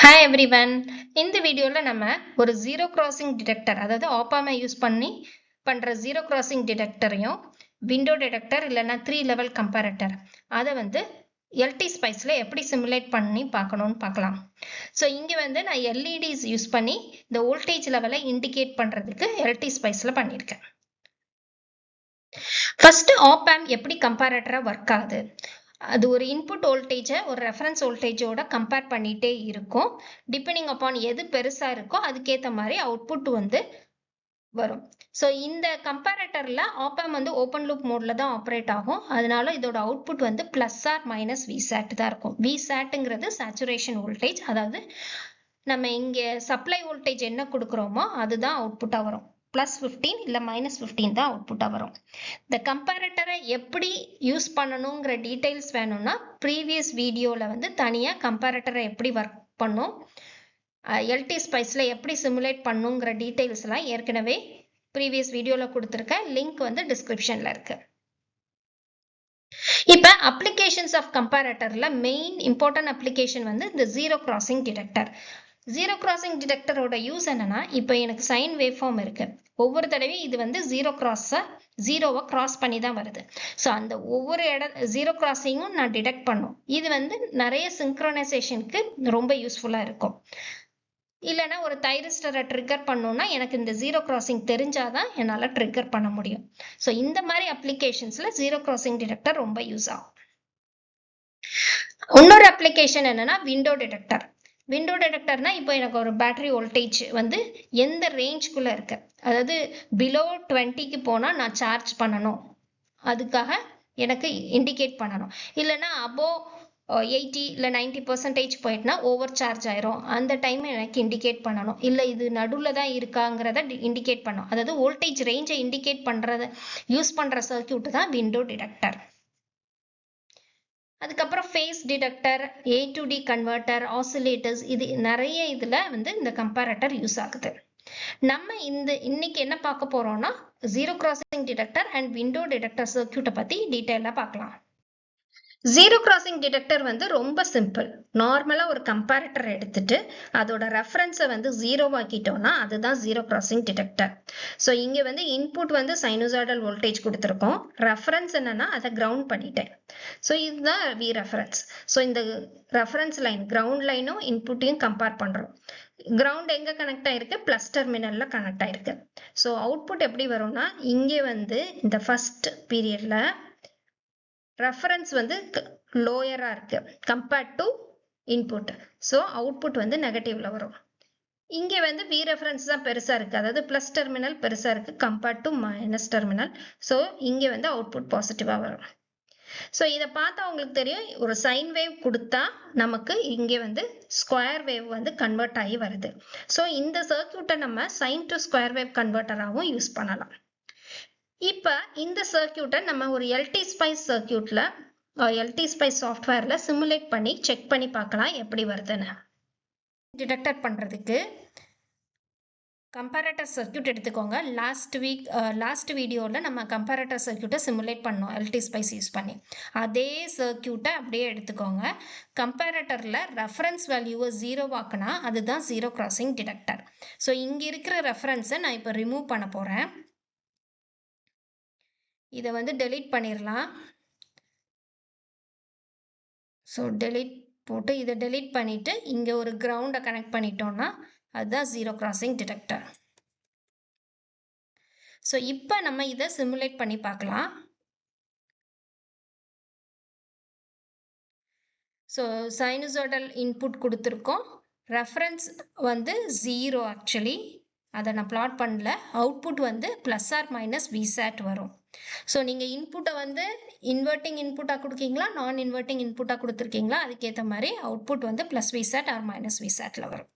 Hi everyone. இந்த வீடியோல நம்ம ஒரு ஜீரோ கிராசிங் டிடெக்டர் அதாவது ஆப்பாமை யூஸ் பண்ணி பண்ற ஜீரோ கிராசிங் டிடெக்டரையும் விண்டோ டிடெக்டர் இல்லைன்னா 3 லெவல் கம்பேரட்டர் அதை எல்டி ஸ்பைஸ்ல எப்படி சிமுலேட் பண்ணி பார்க்கணும்னு பார்க்கலாம். ஸோ இங்கே நான் எல்இடிஸ் யூஸ் பண்ணி இந்த வோல்டேஜ் லெவலை இண்டிகேட் பண்றதுக்கு எல்டி ஸ்பைஸ்ல பண்ணியிருக்கேன். ஃபர்ஸ்ட் ஆப்-ஆம்ப் எப்படி கம்பேரட்டரா ஒர்க் ஆகுது, அது ஒரு இன்புட் வோல்டேஜை ஒரு ரெஃபரன்ஸ் வோல்டேஜோட கம்பேர் பண்ணிட்டே இருக்கும். டிபெண்டிங் அப்பான் எது பெருசா இருக்கோ அதுக்கேற்ற மாதிரி அவுட்புட் வரும். ஸோ இந்த கம்பேரட்டர்ல ஆப்-ஆம்ப் ஓப்பன் லூப் மோட்ல தான் ஆப்ரேட் ஆகும். அதனால இதோட output plus or minus VSAT தான் இருக்கும். விசாட்ங்கிறது சேச்சுரேஷன் வோல்டேஜ், அதாவது நம்ம இங்க சப்ளை வோல்டேஜ் என்ன கொடுக்குறோமோ அதுதான் அவுட்புட்டா வரும். +15 இல்ல -15 தான் அவுட்புட்டா வரும். இந்த கம்பேரட்டரை எப்படி யூஸ் பண்ணணுங்கிற டீடைல்ஸ் வேணும்னா ப்ரீவியஸ் வீடியோல தனியா கம்பேரட்டரை எப்படி ஒர்க் பண்ணும், எல்டி ஸ்பைஸ்ல எப்படி சிமுலேட் பண்ணுங்கிற டீடைல்ஸ் எல்லாம் ஏற்கனவே ப்ரீவியஸ் வீடியோல கொடுத்துருக்க லிங்க் டிஸ்கிரிப்ஷன்ல இருக்கு. இப்ப அப்ளிகேஷன்ஸ் ஆஃப் கம்பேரட்டர்ல மெயின் இம்பார்ட்டன்ட் அப்ளிகேஷன் இந்த zero crossing detector. Zero crossing டிடெக்டரோட யூஸ் என்னன்னா, இப்போ எனக்கு சைன் வேவ் ஃபார்ம் இருக்கு, ஒவ்வொரு தடவையும் இது ஜீரோவை கிராஸ் பண்ணி தான் வருது. ஸோ அந்த ஒவ்வொரு ஜீரோ கிராசிங்கும் நான் டிடெக்ட் பண்ணும். இது நிறைய சிங்க்ரோனைசேஷனுக்கு ரொம்ப யூஸ்ஃபுல்லா இருக்கும். இல்லைன்னா ஒரு தைரிஸ்டரை ட்ரிகர் பண்ணணும்னா எனக்கு இந்த ஜீரோ கிராசிங் தெரிஞ்சாதான் என்னால் ட்ரிகர் பண்ண முடியும். ஸோ இந்த மாதிரி அப்ளிகேஷன்ஸ்ல ஜீரோ கிராசிங் டிடெக்டர் ரொம்ப யூஸ் ஆகும். இன்னொரு அப்ளிகேஷன் என்னன்னா விண்டோ டிடெக்டர். விண்டோ டிடெக்டர்னா இப்போ எனக்கு ஒரு பேட்டரி வோல்டேஜ் எந்த ரேஞ்ச்குள்ள இருக்கு, அதாவது பிலோ 20க்கு போனா நான் சார்ஜ் பண்ணணும், அதுக்காக எனக்கு இண்டிகேட் பண்ணணும். இல்லைன்னா அபோவ் 80 இல்லை 90% போயிட்டுனா ஓவர் சார்ஜ் ஆயிரும், அந்த டைம் எனக்கு இண்டிகேட் பண்ணணும். இல்லை இது நடுவில் தான் இருக்காங்கிறத இண்டிகேட் பண்ணும். அதாவது வோல்டேஜ் ரேஞ்சை இண்டிகேட் பண்றத யூஸ் பண்ற சர்க்கியூட் தான் விண்டோ டிடெக்டர். அதுக்கப்புறம் phase detector, A to D converter, oscillators, இது நிறைய இதுல இந்த கம்பேரட்டர் யூஸ் ஆகுது. நம்ம இன்னைக்கு என்ன பார்க்க போறோம்னா zero crossing detector and window detector சர்க்கியூட்டை பத்தி டீட்டெயிலா பார்க்கலாம். ஜீரோ கிராசிங் டிடெக்டர் ரொம்ப சிம்பிள். நார்மலா ஒரு கம்பேரட்டர் எடுத்துட்டு அதோட ரெஃபரன்ஸை ஜீரோ ஆக்கிட்டோம்னா அதுதான் ஜீரோ கிராசிங் டிடெக்டர். ஸோ இங்க இன்புட் சைனூசாய்டல் வோல்டேஜ் கொடுத்துருக்கோம், ரெஃபரன்ஸ் என்னன்னா அதை கிரவுண்ட் பண்ணிட்டேன். ஸோ இதுதான் வி ரெஃபரன்ஸ். ஸோ இந்த ரெஃபரன்ஸ் லைன் கிரவுண்ட் லைனும் இன்புட்டையும் கம்பேர் பண்றோம். கிரவுண்ட் எங்க கனெக்ட் ஆயிருக்கு, பிளஸ் டெர்மினல்ல கனெக்ட் ஆயிருக்கு. ஸோ அவுட்புட் எப்படி வரும்னா, இங்கே இந்த ஃபர்ஸ்ட் பீரியட்ல ரெஃபரன்ஸ் லோயரா இருக்கு compared to input. So output நெகட்டிவ்ல வரும். இங்க வி ரெஃபரன்ஸ் தான் பெருசா இருக்கு, அதாவது பிளஸ் டெர்மினல் பெருசா இருக்கு compared to minus terminal. So இங்க அவுட்புட் பாசிட்டிவா வரும். ஸோ இதை பார்த்தா உங்களுக்கு தெரியும், ஒரு சைன் வேவ் கொடுத்தா நமக்கு இங்க ஸ்கொயர் வேவ் கன்வெர்ட் ஆகி வருது. ஸோ இந்த சர்க்கியூட்டை நம்ம சைன் டு ஸ்கொயர் வேவ் கன்வெர்ட்டராகவும் யூஸ் பண்ணலாம். இப்ப இந்த சர்க்கியூட்டை நம்ம ஒரு எல்டி ஸ்பைஸ் சர்க்கியூட்ல எல்டி ஸ்பைஸ் சாஃப்ட்வேர்ல சிமுலேட் பண்ணி செக் பண்ணி பார்க்கலாம் எப்படி வருதுன்னு. டிடெக்டர் பண்றதுக்கு கம்பேரட்டர் சர்க்கியூட் எடுத்துக்கோங்க. லாஸ்ட் வீடியோவில் நம்ம கம்பேரட்டர் சர்க்கியூட்டை சிமுலேட் பண்ணோம் எல்டி ஸ்பைஸ் யூஸ் பண்ணி. அதே சர்க்கியூட்டை அப்படியே எடுத்துக்கோங்க. கம்பேரட்டரில் ரெஃபரன்ஸ் வேல்யூவை ஜீரோ ஆக்குனா அதுதான் ஜீரோ கிராசிங் டிடெக்டர். ஸோ இங்கே இருக்கிற ரெஃபரன்ஸை நான் இப்போ ரிமூவ் பண்ண போகிறேன். இதை டெலீட் பண்ணிடலாம். ஸோ டெலீட் போட்டு இதை டெலீட் பண்ணிட்டு இங்கே ஒரு கிரவுண்டை கனெக்ட் பண்ணிட்டோம்னா அதுதான் ஜீரோ கிராசிங் டிடெக்டர். ஸோ இப்போ நம்ம இதை சிமுலேட் பண்ணி பார்க்கலாம். ஸோ சைனூசாய்டல் இன்புட் கொடுத்துருக்கோம், ரெஃபரன்ஸ் 0 ஆக்சுவலி, அதை நான் பிளாட் பண்ணல. Output plus or minus Vsat வரும். ஸோ நீங்கள் இன்புட்டை இன்வெர்ட்டிங் இன்புட்டாக கொடுக்கீங்களா நான் இன்வெர்ட்டிங் இன்புட்டாக கொடுத்துருக்கீங்களா அதுக்கேற்ற மாதிரி output plus V sat or minus விசாட்ல வரும்.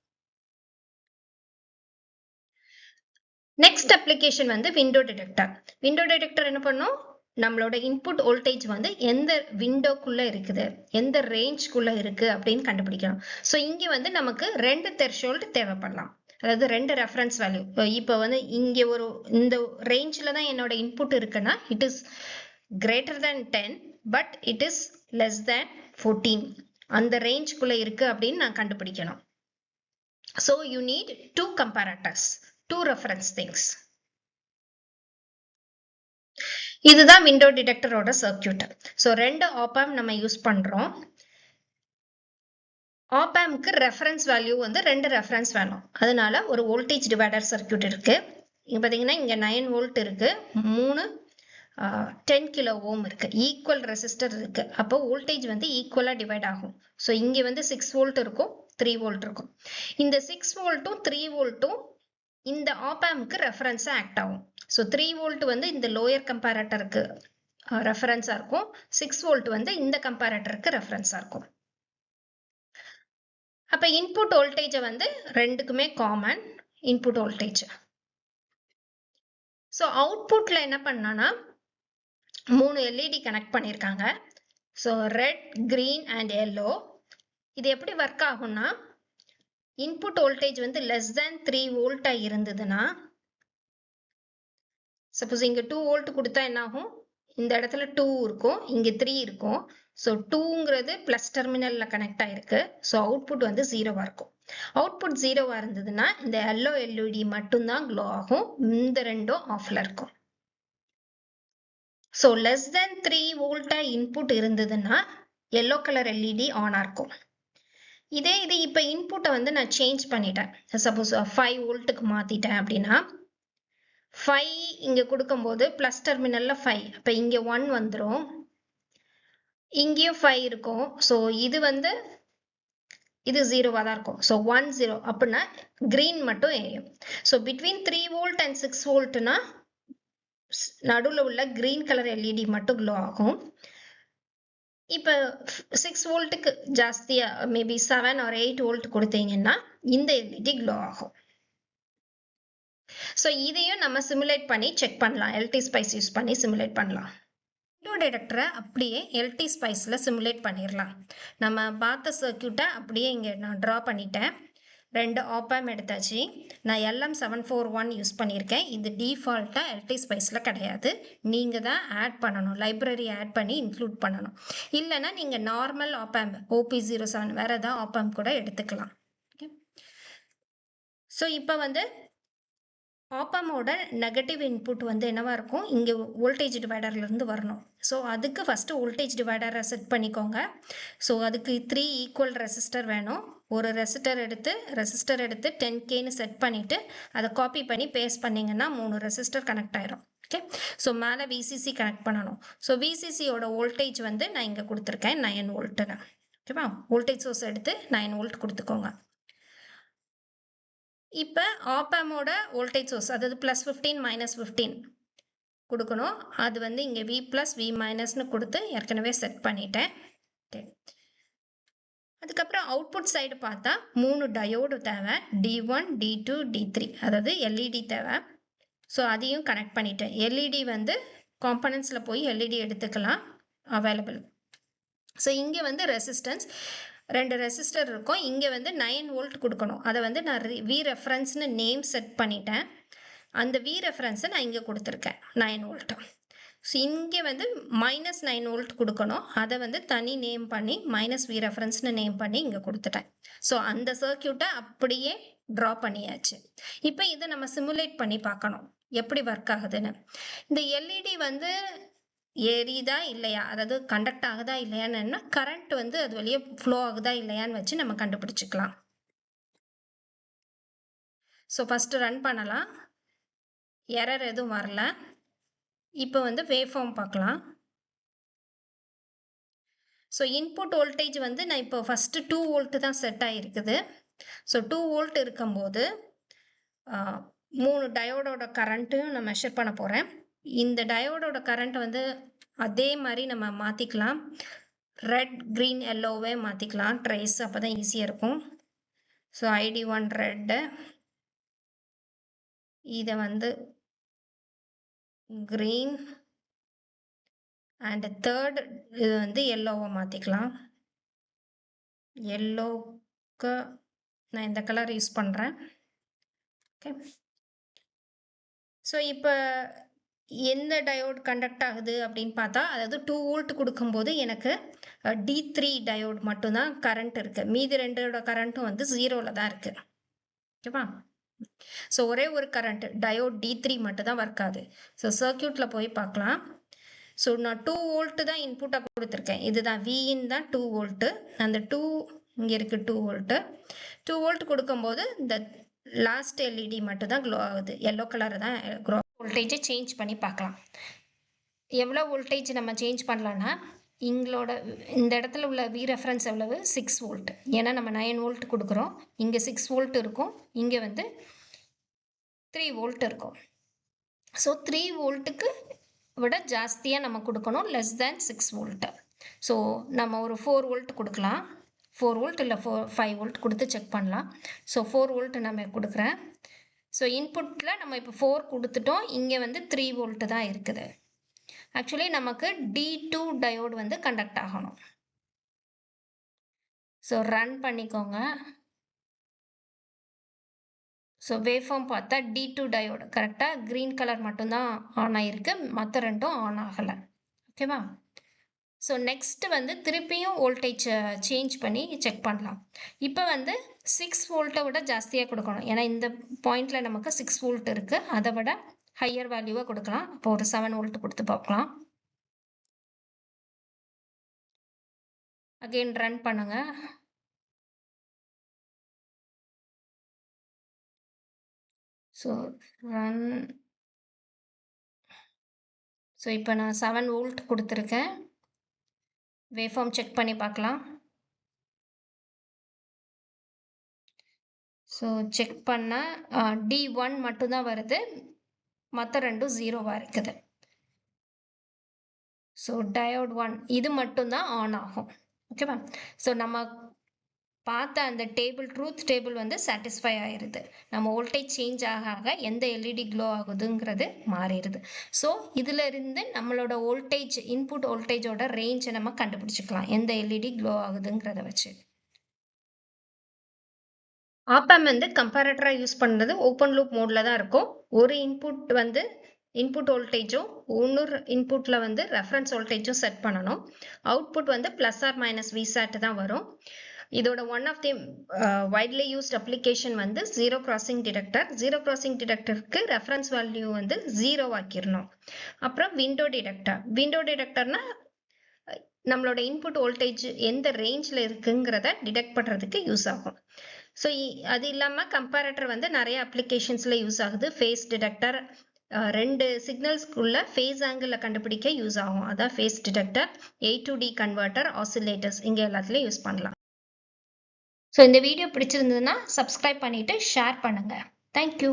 Next application window detector. Window detector என்ன பண்ணும், நம்மளோட இன்புட் வோல்டேஜ் எந்த விண்டோக்குள்ள இருக்குது, எந்த ரேஞ்ச்குள்ள இருக்கு அப்படின்னு கண்டுபிடிக்கணும். ஸோ இங்கே நமக்கு 2 த்ரெஷோல்ட் தேவைப்படலாம், அதாவது 2 ரெஃபரன்ஸ் வேல்யூ. இப்போ இங்கே இந்த ரேஞ்சில் தான் என்னோட இன்புட் இருக்குன்னா it is greater than 10 but it is less than 14, அந்த ரேஞ்ச்குள்ள இருக்கு அப்படின்னு நான் கண்டுபிடிக்கணும். So you need two comparators, two reference things. இதுதான் விண்டோ டிடெக்டரோட சர்க்கியூட். ஸோ 2 ஆப்-ஆம்ப் நம்ம யூஸ் பண்றோம். ஆப்-ஆம்ப்க்கு ரெஃபரன்ஸ் வேல்யூ வந்து 2 ரெஃபரன்ஸ் வேணும். அதனால ஒரு வோல்டேஜ் டிவைடர் சர்க்கியூட் இருக்கு. இங்க பாத்தீங்கன்னா இங்க 9 வோல்ட் இருக்கு, 3 10 கிலோ ஓம் இருக்கு, ஈக்குவல் ரெசிஸ்டர் இருக்கு. அப்போ வோல்டேஜ் வந்து ஈக்குவலா டிவைட் ஆகும். ஸோ இங்க வந்து 6 வோல்ட் இருக்கும், 3 வோல்ட் இருக்கும். இந்த 6 வோல்ட்டும் 3 வோல்ட்டும் இந்த ஆப்-ஆம்ப்க்கு ரெஃபரன்ஸா ஆக்ட் ஆகும். ஸோ 3 வோல்ட் வந்து இந்த லோயர் கம்பேரட்டருக்கு ரெஃபரன்ஸா இருக்கும், 6 வோல்ட் வந்து இந்த கம்பேரட்டருக்கு ரெஃபரன்ஸா இருக்கும். அப்ப இன்புட் வோல்டேஜ் வந்து ரெண்டுக்குமே காமன் இன்புட் வோல்டேஜ். ஸோ அவுட்புட்ல என்ன பண்ணனா 3 எல்இடி கனெக்ட் பண்ணிருக்காங்க. So red, green and yellow. இது எப்படி ஒர்க் ஆகும்னா, இன்புட் வோல்டேஜ் வந்து லெஸ் தேன் 3 வோல்ட்டா இருந்ததுன்னா, சப்போஸ் இங்க 2 வோல்ட் கொடுத்தா என்ன ஆகும், இந்த இடத்துல 2 இருக்கும், இங்க 3 இருக்கும். ஸோ 2ங்கிறது பிளஸ் டெர்மினல்ல கனெக்ட் ஆயிருக்கு. ஸோ அவுட்புட் வந்து 0வா இருக்கும். அவுட்புட் 0வா இருந்ததுன்னா இந்த எல்லோ எல்இடி மட்டும்தான் க்ளோ ஆகும், இந்த ரெண்டும் ஆஃப்ல இருக்கும். ஸோ லெஸ் தேன் 3 வோல்ட்டா இன்புட் இருந்ததுன்னா எல்லோ கலர் எல்இடி ஆனா இருக்கும். இதே இது இப்போ இன்புட்டை வந்து நான் சேஞ்ச் பண்ணிட்டேன், சப்போஸ் 5 வோல்ட்டுக்கு மாத்திட்டேன் அப்படின்னா, 5 இங்க கொடுக்கும்போது பிளஸ் டெர்மினல்ல 5, அப்ப இங்க 1 வந்துரும், இங்கேயும் 5 இருக்கும். ஸோ இது வந்து இது 0வா தான் இருக்கும். ஸோ 1 0 அப்படின்னா கிரீன் மட்டும் எரியும். ஸோ பிட்வீன் 3 வோல்ட் அண்ட் 6 வோல்ட்னா நடுவில் உள்ள கிரீன் கலர் எல்இடி மட்டும் க்ளோ ஆகும். இப்போ 6 வோல்ட்டுக்கு ஜாஸ்தியா மேபி 7 or 8 வோல்ட் கொடுத்தீங்கன்னா இந்த எல்இடி க்ளோ ஆகும். ஸோ இதையும் நம்ம சிமுலேட் பண்ணி செக் பண்ணலாம், எல்டி ஸ்பைஸ் யூஸ் பண்ணி சிமுலேட் பண்ணலாம். விண்டோ டிடெக்டரை அப்படியே எல்டி ஸ்பைஸில் சிமுலேட் பண்ணிடலாம். நம்ம பார்த்த சர்க்கியூட்டை அப்படியே இங்கே நான் ட்ரா பண்ணிட்டேன். 2 ஆப்-ஆம்ப் எடுத்தாச்சு. நான் LM741 யூஸ் பண்ணியிருக்கேன். இது டிஃபால்ட்டாக எல்டி ஸ்பைஸில் கிடையாது, நீங்கள் தான் ஆட் பண்ணணும், லைப்ரரி ஆட் பண்ணி இன்க்ளூட் பண்ணணும். இல்லைன்னா நீங்கள் நார்மல் ஆப்-ஆம்ப் OP07 வேறு ஏதாவது ஆப்-ஆம்ப் கூட எடுத்துக்கலாம். ஓகே. ஸோ இப்போ வந்து ஆப்-ஆம்போட நெகட்டிவ் இன்புட் வந்து என்னவா இருக்கும், இங்கே வோல்டேஜ் டிவைடர்லேருந்து வரணும். ஸோ அதுக்கு ஃபஸ்ட்டு வோல்டேஜ் டிவைடரை செட் பண்ணிக்கோங்க. ஸோ அதுக்கு 3 ஈக்குவல் ரெசிஸ்டர் வேணும். ஒரு ரெசிஸ்டர் எடுத்து 10Kன்னு செட் பண்ணிவிட்டு அதை காப்பி பண்ணி பேஸ்ட் பண்ணிங்கன்னா 3 ரெசிஸ்டர் கனெக்ட் ஆயிரும். ஓகே. ஸோ மேலே விசிசி கனெக்ட் பண்ணணும். ஸோ விசிசியோட வோல்டேஜ் வந்து நான் இங்கே கொடுத்துருக்கேன் 9 வோல்ட்டுன்னு. ஓகேவா. வோல்டேஜ் சோர்ஸ் எடுத்து 9 வோல்ட் கொடுத்துக்கோங்க. இப்போ ஆப்-ஆம்போட வோல்டேஜ் சோர்ஸ், அதாவது +15 -15 கொடுக்கணும். அது வந்து இங்கே V+ V- கொடுத்து ஏற்கனவே செட் பண்ணிட்டேன். ஓகே. அதுக்கப்புறம் அவுட்புட் சைடு பார்த்தா 3 டயோடு தேவை, D1 D2 D3, அதாவது எல்இடி தேவை. ஸோ அதையும் கனெக்ட் பண்ணிட்டேன். எல்இடி வந்து காம்பனன்ட்ஸில் போய் எல்இடி எடுத்துக்கலாம், அவைலபிள். ஸோ இங்கே வந்து ரெசிஸ்டன்ஸ் 2 ரெசிஸ்டர் இருக்கும். இங்கே வந்து 9 வோல்ட் கொடுக்கணும். அதை வந்து நான் வி ரெஃபரன்ஸ்னு நேம் செட் பண்ணிட்டேன். அந்த வி ரெஃபரன்ஸை நான் இங்கே கொடுத்துருக்கேன் 9 வோல்ட். ஸோ இங்கே வந்து -9 வோல்ட் கொடுக்கணும். அதை வந்து தனி நேம் பண்ணி -V ரெஃபரன்ஸ்னு நேம் பண்ணி இங்கே கொடுத்துட்டேன். ஸோ அந்த சர்க்கியூட்டை அப்படியே ட்ரா பண்ணியாச்சு. இப்போ இதை நம்ம சிமுலேட் பண்ணி பார்க்கணும் எப்படி ஒர்க் ஆகுதுன்னு. இந்த எல்இடி வந்து எரியுதா இல்லையா, அதாவது கண்டக்ட் ஆகுதா இல்லையான்னு கரண்ட் வந்து அது வழியே ஃப்ளோ ஆகுதா இல்லையான்னு வச்சு நம்ம கண்டுபிடிச்சிக்கலாம். ஸோ ஃபஸ்ட்டு ரன் பண்ணலாம், எரர் எதுவும் வரல. இப்போ வந்து வேவ் ஃபார்ம் பார்க்கலாம். ஸோ இன்புட் வோல்டேஜ் வந்து நான் இப்போ ஃபஸ்ட்டு 2 வோல்ட் தான் செட் ஆகிருக்குது. ஸோ 2 வோல்ட் இருக்கும்போது 3 டயோடோட கரண்ட்டும் நான் மெஷர் பண்ண போகிறேன். இந்த டயோடோட கரண்ட் வந்து அதே மாதிரி நம்ம மாற்றிக்கலாம், ரெட் க்ரீன் எல்லோவே மாற்றிக்கலாம் ட்ரேஸ், அப்போ தான் ஈஸியாக இருக்கும். ஸோ ID1 ரெட்டு, இதை வந்து க்ரீன் அண்ட் தேர்ட் இது வந்து எல்லோவை மாற்றிக்கலாம். எல்லோவுக்கு நான் இந்த கலர் யூஸ் பண்ணுறேன். ஓகே. ஸோ இப்போ எந்த டயோட் கண்டக்ட் ஆகுது அப்படின்னு பார்த்தா, அதாவது 2 வோல்ட் கொடுக்கும்போது எனக்கு D3 டயோட் மட்டும்தான் கரண்ட் இருக்குது, மீதி 2ஓட கரண்ட்டும் வந்து 0ல் தான் இருக்குது. ஓகேவா? ஸோ ஒரே ஒரு கரண்ட் டயோட் D3 மட்டும் தான் ஒர்க் ஆகுது. ஸோ சர்க்கியூட்டில் போய் பார்க்கலாம். ஸோ நான் 2 வோல்ட்டு தான் இன்புட்டாக கொடுத்துருக்கேன். இதுதான் Vin தான் 2 வோல்ட்டு. அந்த 2 இங்கே இருக்குது 2 வோல்ட்டு. 2 வோல்ட் கொடுக்கும்போது இந்த லாஸ்ட் எல்இடி மட்டும் தான் க்ளோ ஆகுது. எல்லோ கலர் தான் க்ளோ. வோல்டேஜை சேஞ்ச் பண்ணி பார்க்கலாம். எவ்வளோ வோல்டேஜ் நம்ம சேஞ்ச் பண்ணலான்னா எங்களோட இந்த இடத்துல உள்ள V ரெஃபரன்ஸ் எவ்வளவு 6 வோல்ட். ஏன்னா நம்ம 9 வோல்ட் கொடுக்குறோம். இங்கே 6 வோல்ட் இருக்கும், இங்கே வந்து 3 வோல்ட் இருக்கும். ஸோ 3 வோல்ட்டுக்கு விட ஜாஸ்தியாக நம்ம கொடுக்கணும், லெஸ் தேன் 6 வோல்ட். ஸோ நம்ம ஒரு 4 வோல்ட் கொடுக்கலாம். 4 வோல்ட் இல்லை 5 வோல்ட் கொடுத்து செக் பண்ணலாம். ஸோ 4 வோல்ட் நம்ம கொடுக்குறேன். ஸோ இன்புட்டில் நம்ம இப்போ 4 கொடுத்துட்டோம், இங்கே வந்து 3 வோல்ட் தான் இருக்குது. ஆக்சுவலி நமக்கு D2 டயோடு வந்து கண்டக்ட் ஆகணும். ஸோ ரன் பண்ணிக்கோங்க. ஸோ வேவ்ஃபார்ம் பார்த்தா D2 டயோடு கரெக்டாக க்ரீன் கலர் மட்டும்தான் ஆன் ஆகிருக்கு, மற்ற ரெண்டும் ஆன் ஆகலை. ஓகேவா? ஸோ நெக்ஸ்ட் வந்து திருப்பியும் வோல்டேஜ் சேஞ்ச் பண்ணி செக் பண்ணலாம். இப்போ வந்து 6 வோல்ட்டை விட ஜாஸ்தியாக கொடுக்கணும். ஏன்னா இந்த பாயிண்டில் நமக்கு 6 வோல்ட் இருக்குது, அதை விட ஹையர் வேல்யூவாக கொடுக்கலாம். அப்போ ஒரு 7 வோல்ட் கொடுத்து பார்க்கலாம். அகெயின் ரன் பண்ணுங்க. So run. ஸோ இப்போ நான் 7 வோல்ட் கொடுத்துருக்கேன். வேவ்ஃபார்ம் செக் பண்ணி பார்க்கலாம். ஸோ செக் பண்ணால் D1 மட்டும்தான் வருது, மற்ற ரெண்டும் 0வாக இருக்குது. ஸோ டயோட் 1 இது மட்டும்தான் ஆன் ஆகும். ஓகேவா? ஸோ நம்ம பார்த்த அந்த டேபிள், ட்ரூத் டேபிள் வந்து சாட்டிஸ்ஃபை ஆயிடுது. நம்ம வோல்டேஜ் சேஞ்ச் ஆக ஆக எந்த எல்இடி க்ளோ ஆகுதுங்கிறது மாறிடுது. ஸோ இதில் இருந்து நம்மளோட வோல்டேஜ், இன்புட் வோல்டேஜோட ரேஞ்சை நம்ம கண்டுபிடிச்சிக்கலாம், எந்த எல்இடி க்ளோ ஆகுதுங்கிறத வச்சு. ஆப்பம் வந்து கம்பேரட்டராக யூஸ் பண்ணுறது ஓப்பன் லூப் மோடில் தான் இருக்கும். ஒரு இன்புட் வந்து இன்புட் வோல்டேஜும் இன்னொரு இன்புட்டில் வந்து ரெஃபரன்ஸ் வோல்டேஜும் செட் பண்ணணும். அவுட்புட் வந்து ப்ளஸ் ஆர் மைனஸ் விசாட் தான் வரும். இதோட one of the widely used application வந்து zero crossing detector. Zero crossing டிடெக்டருக்கு ரெஃபரன்ஸ் வேல்யூ வந்து 0 ஆக்கிடணும். அப்புறம் விண்டோ டிடெக்டர். விண்டோ டிடெக்டர்னா நம்மளோட இன்புட் வோல்டேஜ் எந்த ரேஞ்சில் இருக்குங்கிறத டிடெக்ட் பண்ணுறதுக்கு யூஸ் ஆகும். ஸோ அது இல்லாமல் கம்பேரட்டர் வந்து நிறைய அப்ளிகேஷன்ஸில் யூஸ் ஆகுது. ஃபேஸ் டிடெக்டர், 2 சிக்னல்ஸ்க்குள்ள ஃபேஸ் ஆங்கிளில் கண்டுபிடிக்க யூஸ் ஆகும், அதான் phase detector. A to D converter, oscillators, இங்கே எல்லாத்துலேயும் யூஸ் பண்ணலாம். ஸோ இந்த வீடியோ பிடிச்சிருந்ததுன்னா சப்ஸ்கிரைப் பண்ணிவிட்டு ஷேர் பண்ணுங்கள். தேங்க்யூ.